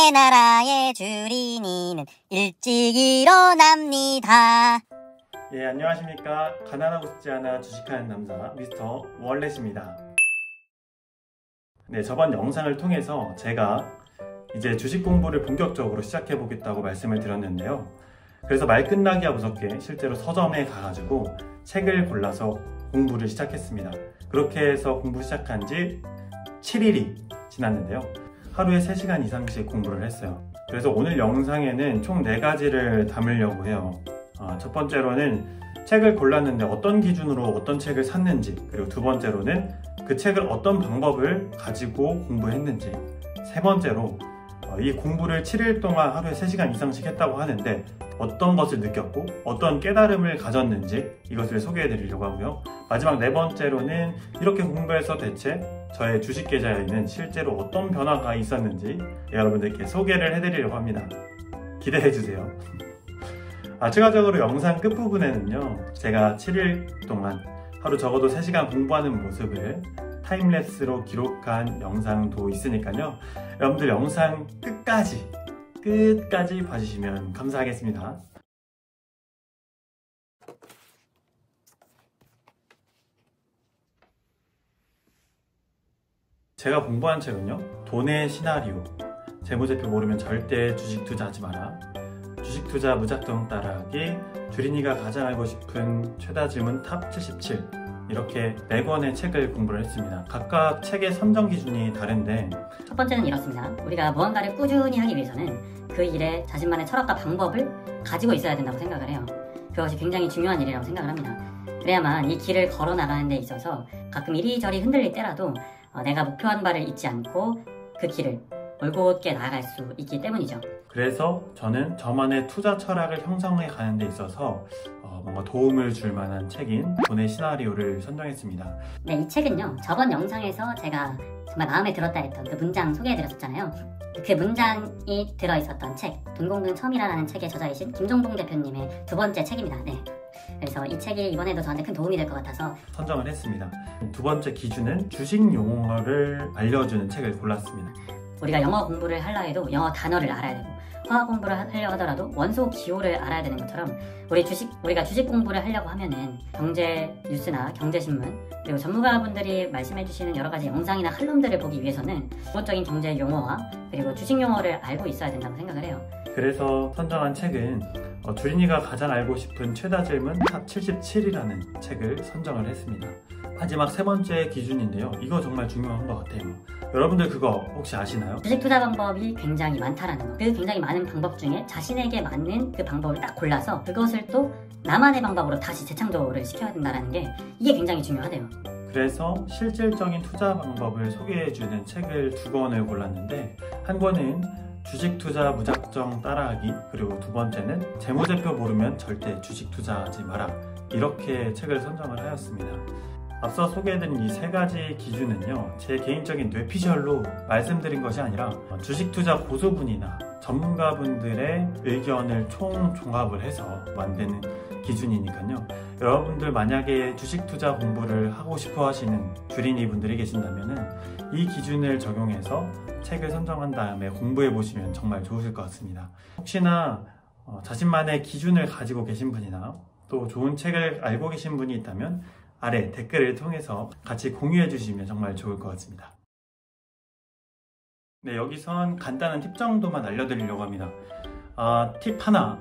내 나라의 주린이는 일찍 일어납니다. 예, 안녕하십니까. 가난하고 싶지 않아 주식하는 남자 미스터 월렛입니다. 네, 저번 영상을 통해서 제가 이제 주식 공부를 본격적으로 시작해 보겠다고 말씀을 드렸는데요. 그래서 말 끝나기가 무섭게 실제로 서점에 가가지고 책을 골라서 공부를 시작했습니다. 그렇게 해서 공부 시작한 지 7일이 지났는데요. 하루에 3시간 이상씩 공부를 했어요. 그래서 오늘 영상에는 총 4가지를 담으려고 해요. 첫 번째로는 책을 골랐는데 어떤 기준으로 어떤 책을 샀는지, 그리고 두 번째로는 그 책을 어떤 방법을 가지고 공부했는지, 세 번째로 이 공부를 7일 동안 하루에 3시간 이상씩 했다고 하는데 어떤 것을 느꼈고 어떤 깨달음을 가졌는지 이것을 소개해 드리려고 하고요. 마지막 4번째로는 이렇게 공부해서 대체 저의 주식 계좌에는 실제로 어떤 변화가 있었는지 여러분들께 소개를 해드리려고 합니다. 기대해 주세요. 추가적으로 영상 끝부분에는요, 제가 7일 동안 하루 적어도 3시간 공부하는 모습을 타임랩스로 기록한 영상도 있으니까요, 여러분들 영상 끝까지 봐주시면 감사하겠습니다. 제가 공부한 책은요, 돈의 시나리오, 재무제표 모르면 절대 주식 투자하지 마라, 주식 투자 무작정 따라하기, 주린이가 가장 알고 싶은 최다 질문 탑 77, 이렇게 4권의 책을 공부를 했습니다. 각각 책의 선정 기준이 다른데, 첫 번째는 이렇습니다. 우리가 무언가를 꾸준히 하기 위해서는 그 일에 자신만의 철학과 방법을 가지고 있어야 된다고 생각을 해요. 그것이 굉장히 중요한 일이라고 생각을 합니다. 그래야만 이 길을 걸어 나가는 데 있어서 가끔 이리저리 흔들릴 때라도 내가 목표한 바를 잊지 않고 그 길을 올곧게 나아갈 수 있기 때문이죠. 그래서 저는 저만의 투자 철학을 형성해 가는 데 있어서 뭔가 도움을 줄 만한 책인 돈의 시나리오를 선정했습니다. 네, 이 책은요, 저번 영상에서 제가 정말 마음에 들었다 했던 그 문장 소개해드렸었잖아요. 그 문장이 들어있었던 책, 돈 공부는 처음이라는 책의 저자이신 김종봉 대표님의 2번째 책입니다. 네. 그래서 이 책이 이번에도 저한테 큰 도움이 될 것 같아서 선정을 했습니다. 2번째 기준은 주식 용어를 알려주는 책을 골랐습니다. 우리가 영어 공부를 하려 해도 영어 단어를 알아야 되고, 화학 공부를 하려 하더라도 원소 기호를 알아야 되는 것처럼 우리가 주식 공부를 하려고 하면은 경제 뉴스나 경제신문, 그리고 전문가분들이 말씀해주시는 여러 가지 영상이나 칼럼들을 보기 위해서는 기본적인 경제 용어와 그리고 주식 용어를 알고 있어야 된다고 생각을 해요. 그래서 선정한 책은 주린이가 가장 알고 싶은 최다 질문 탑 77이라는 책을 선정을 했습니다. 마지막 3번째 기준인데요, 이거 정말 중요한 것 같아요. 여러분들 그거 혹시 아시나요? 주식 투자 방법이 굉장히 많다라는 거. 그 굉장히 많은 방법 중에 자신에게 맞는 그 방법을 딱 골라서 그것을 또 나만의 방법으로 다시 재창조를 시켜야 된다는 게, 이게 굉장히 중요하대요. 그래서 실질적인 투자 방법을 소개해주는 책을 2권을 골랐는데, 한 권은 주식 투자 무작정 따라하기, 그리고 2번째는 재무제표 모르면 절대 주식 투자하지 마라, 이렇게 책을 선정을 하였습니다. 앞서 소개해드린 이 3가지 기준은요, 제 개인적인 뇌피셜로 말씀드린 것이 아니라 주식 투자 고수분이나 전문가분들의 의견을 총종합을 해서 만드는 기준이니까요. 여러분들 만약에 주식 투자 공부를 하고 싶어 하시는 주린이 분들이 계신다면 이 기준을 적용해서 책을 선정한 다음에 공부해 보시면 정말 좋으실 것 같습니다. 혹시나 자신만의 기준을 가지고 계신 분이나 또 좋은 책을 알고 계신 분이 있다면 아래 댓글을 통해서 같이 공유해 주시면 정말 좋을 것 같습니다. 네, 여기선 간단한 팁 정도만 알려드리려고 합니다. 팁 하나,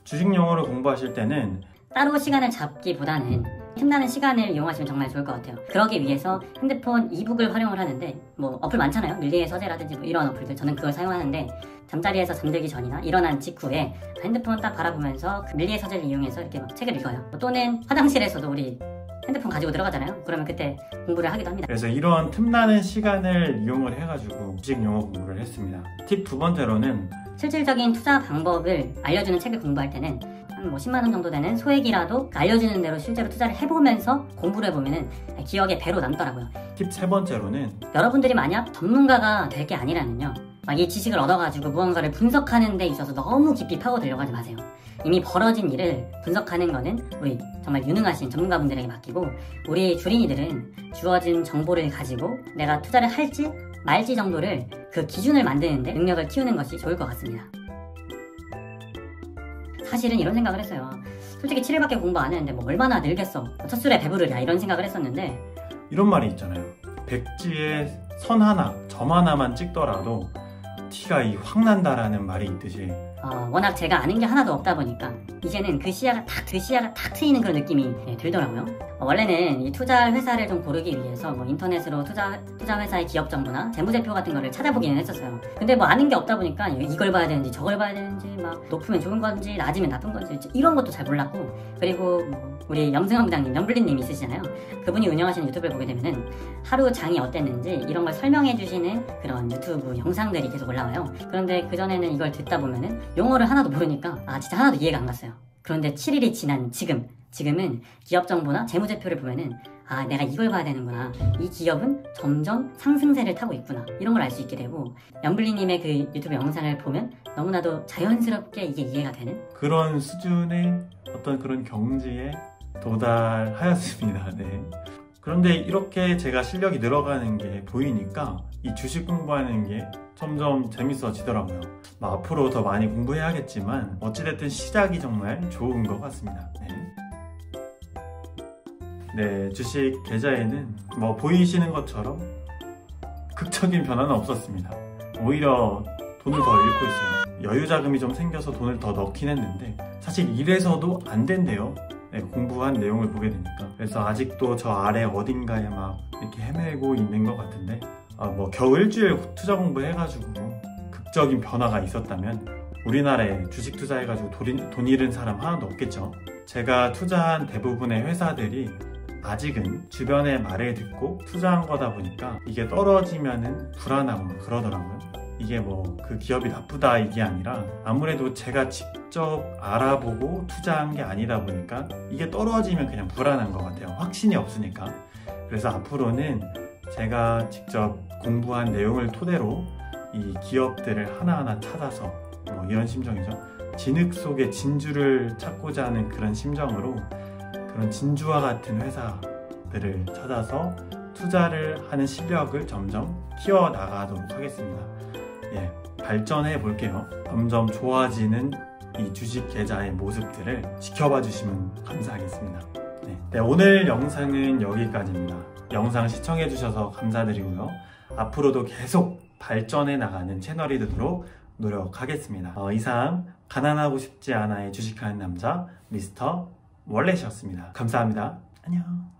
주식 용어를 공부하실 때는 따로 시간을 잡기보다는 틈나는 시간을 이용하시면 정말 좋을 것 같아요. 그러기 위해서 핸드폰 이북을 활용을 하는데, 어플 많잖아요. 밀리의 서재라든지 이런 어플들, 저는 그걸 사용하는데, 잠자리에서 잠들기 전이나 일어난 직후에 핸드폰 딱 바라보면서 그 밀리의 서재를 이용해서 이렇게 막 책을 읽어요. 또는 화장실에서도 우리 핸드폰 가지고 들어가잖아요. 그러면 그때 공부를 하기도 합니다. 그래서 이런 틈나는 시간을 이용을 해가지고 주식 용어 공부를 했습니다. 팁 2번째로는 실질적인 투자 방법을 알려주는 책을 공부할 때는 한 10만 원 정도 되는 소액이라도 알려주는 대로 실제로 투자를 해보면서 공부를 해보면은 기억에 배로 남더라고요. 팁 3번째로는 여러분들이 만약 전문가가 될 게 아니라면요, 막 이 지식을 얻어가지고 무언가를 분석하는 데 있어서 너무 깊이 파고들려고 하지 마세요. 이미 벌어진 일을 분석하는 거는 우리 정말 유능하신 전문가분들에게 맡기고, 우리 주린이들은 주어진 정보를 가지고 내가 투자를 할지 말지 정도를 그 기준을 만드는데 능력을 키우는 것이 좋을 것 같습니다. 사실은 이런 생각을 했어요. 솔직히 7일밖에 공부 안 했는데 뭐 얼마나 늘겠어, 첫 술에 배부르랴, 이런 생각을 했었는데 이런 말이 있잖아요. 백지에 선 하나, 점 하나만 찍더라도 티가 확 난다라는 말이 있듯이 워낙 제가 아는 게 하나도 없다 보니까 이제는 그 시야가 탁 트이는 그런 느낌이 들더라고요. 원래는 이 투자 회사를 좀 고르기 위해서 뭐 인터넷으로 투자 회사의 기업 정보나 재무제표 같은 거를 찾아보기는 했었어요. 근데 뭐 아는 게 없다 보니까 이걸 봐야 되는지 저걸 봐야 되는지, 막 높으면 좋은 건지 낮으면 나쁜 건지 이런 것도 잘 몰랐고, 그리고 뭐 우리 염승환 부장님, 염블리님 있으시잖아요. 그분이 운영하시는 유튜브를 보게 되면은 하루 장이 어땠는지 이런 걸 설명해 주시는 그런 유튜브 영상들이 계속 올라와요. 그런데 그전에는 이걸 듣다 보면은 용어를 하나도 모르니까 진짜 하나도 이해가 안 갔어요. 그런데 7일이 지난 지금은 기업 정보나 재무제표를 보면은 내가 이걸 봐야 되는구나, 이 기업은 점점 상승세를 타고 있구나, 이런 걸 알 수 있게 되고, 염블리님의 그 유튜브 영상을 보면 너무나도 자연스럽게 이게 이해가 되는 그런 수준의 어떤 그런 경지에 도달하였습니다. 네. 그런데 이렇게 제가 실력이 늘어가는 게 보이니까 이 주식 공부하는 게 점점 재밌어지더라고요. 앞으로 더 많이 공부해야겠지만 어찌됐든 시작이 정말 좋은 것 같습니다. 네, 주식 계좌에는 보이시는 것처럼 극적인 변화는 없었습니다. 오히려 돈을 더 잃고 있어요. 여유 자금이 좀 생겨서 돈을 더 넣긴 했는데 사실 이래서도 안 된대요. 네, 공부한 내용을 보게 되니까. 그래서 아직도 저 아래 어딘가에 막 이렇게 헤매고 있는 것 같은데 겨우 일주일 투자 공부해가지고 극적인 변화가 있었다면 우리나라에 주식 투자해가지고 돈 잃은 사람 하나도 없겠죠. 제가 투자한 대부분의 회사들이 아직은 주변의 말을 듣고 투자한 거다 보니까 이게 떨어지면은 불안하고 그러더라고요. 이게 그 기업이 나쁘다 이게 아니라 아무래도 제가 직접 알아보고 투자한 게 아니다 보니까 이게 떨어지면 그냥 불안한 것 같아요. 확신이 없으니까. 그래서 앞으로는 제가 직접 공부한 내용을 토대로 이 기업들을 하나하나 찾아서 이런 심정이죠. 진흙 속에 진주를 찾고자 하는 그런 심정으로 그런 진주와 같은 회사들을 찾아서 투자를 하는 실력을 점점 키워나가도록 하겠습니다. 발전해 볼게요. 점점 좋아지는 이 주식 계좌의 모습들을 지켜봐 주시면 감사하겠습니다. 네, 오늘 영상은 여기까지입니다. 영상 시청해 주셔서 감사드리고요. 앞으로도 계속 발전해 나가는 채널이 되도록 노력하겠습니다. 이상 가난하고 싶지 않아의 주식하는 남자 미스터 월렛이었습니다. 감사합니다. 안녕.